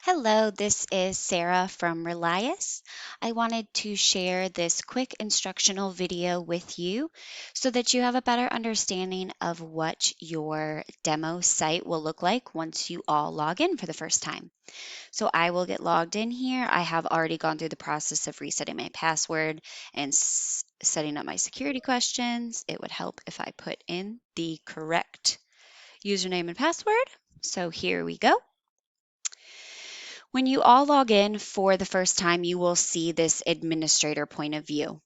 Hello, this is Sarah from Relias. I wanted to share this quick instructional video with you so that you have a better understanding of what your demo site will look like once you all log in for the first time. So I will get logged in here. I have already gone through the process of resetting my password and setting up my security questions. It would help if I put in the correct username and password. So here we go. When you all log in for the first time, you will see this administrator point of view.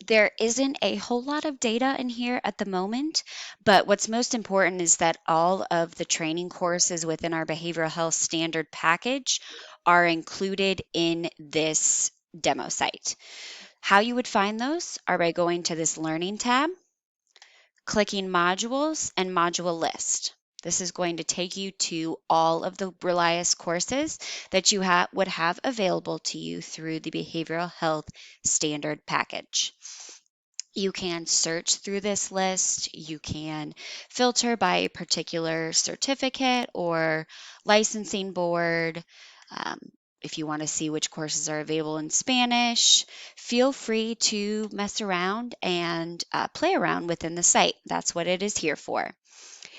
There isn't a whole lot of data in here at the moment, but what's most important is that all of the training courses within our behavioral health standard package are included in this demo site. How you would find those are by going to this Learning tab, clicking Modules and Module List. This is going to take you to all of the Relias courses that you would have available to you through the Behavioral Health Standard Package. You can search through this list. You can filter by a particular certificate or licensing board. Um, if you want to see which courses are available in Spanish, feel free to mess around and play around within the site. That's what it is here for.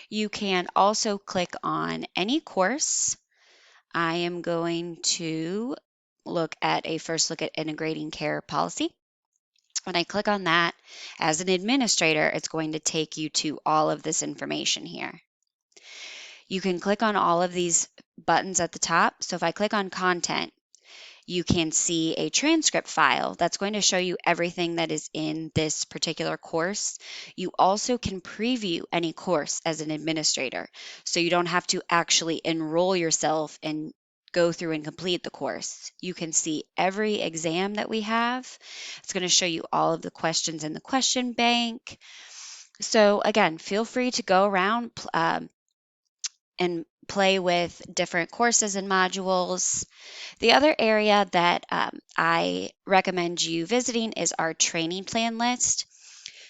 You can also click on any course. I am going to look at a first look at integrating care policy. When I click on that, as an administrator, it's going to take you to all of this information here. You can click on all of these buttons at the top. So if I click on content, you can see a transcript file that's going to show you everything that is in this particular course. You also can preview any course as an administrator, so you don't have to actually enroll yourself and go through and complete the course. You can see every exam that we have. It's going to show you all of the questions in the question bank. So again, feel free to go around and play with different courses and modules. The other area that I recommend you visiting is our training plan list.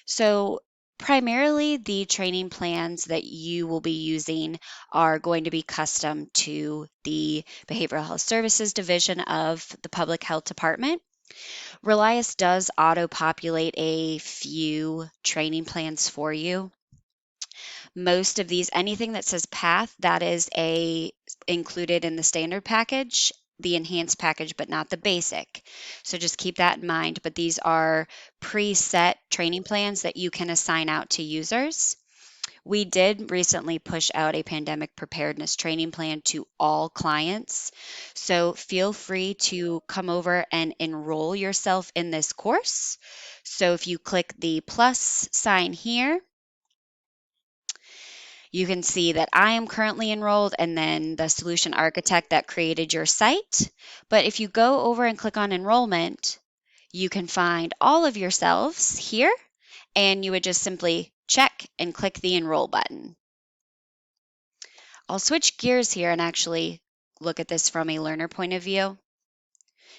So primarily the training plans that you will be using are going to be custom to the Behavioral Health Services Division of the Public Health Department. Relias does auto-populate a few training plans for you. Most of these, anything that says path, that is included in the standard package, the enhanced package, but not the basic. So just keep that in mind. But these are preset training plans that you can assign out to users. We did recently push out a pandemic preparedness training plan to all clients. So feel free to come over and enroll yourself in this course. So if you click the plus sign here, you can see that I am currently enrolled and then the solution architect that created your site. But if you go over and click on enrollment, you can find all of yourselves here, and you would just simply check and click the enroll button. I'll switch gears here and actually look at this from a learner point of view.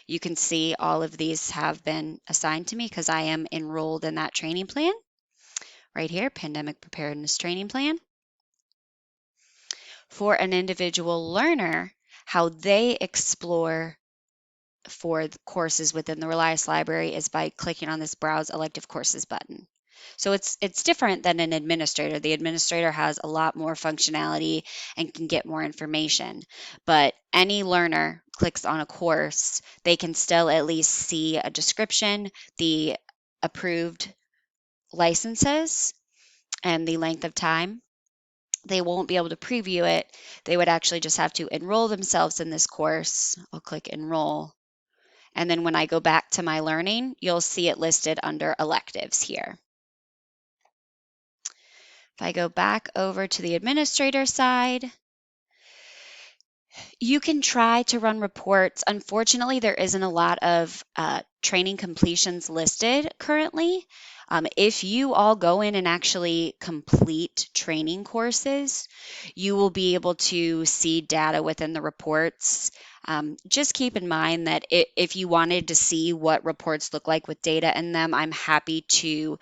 You can see all of these have been assigned to me because I am enrolled in that training plan. Right here, Pandemic Preparedness Training Plan. For an individual learner, how they explore for the courses within the Relias library is by clicking on this Browse Elective Courses button. So it's different than an administrator. The administrator has a lot more functionality and can get more information. But any learner clicks on a course, they can still at least see a description, the approved licenses, and the length of time. They won't be able to preview it. They would actually just have to enroll themselves in this course. I'll click enroll. And then when I go back to my learning, you'll see it listed under electives here. If I go back over to the administrator side, you can try to run reports. Unfortunately, there isn't a lot of training completions listed currently. If you all go in and actually complete training courses, you will be able to see data within the reports. Just keep in mind that if you wanted to see what reports look like with data in them, I'm happy to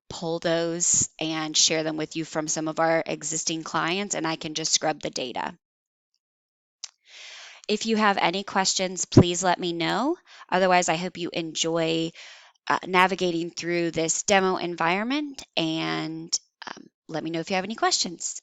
pull those and share them with you from some of our existing clients, and I can just scrub the data. If you have any questions, please let me know. Otherwise, I hope you enjoy navigating through this demo environment, and let me know if you have any questions.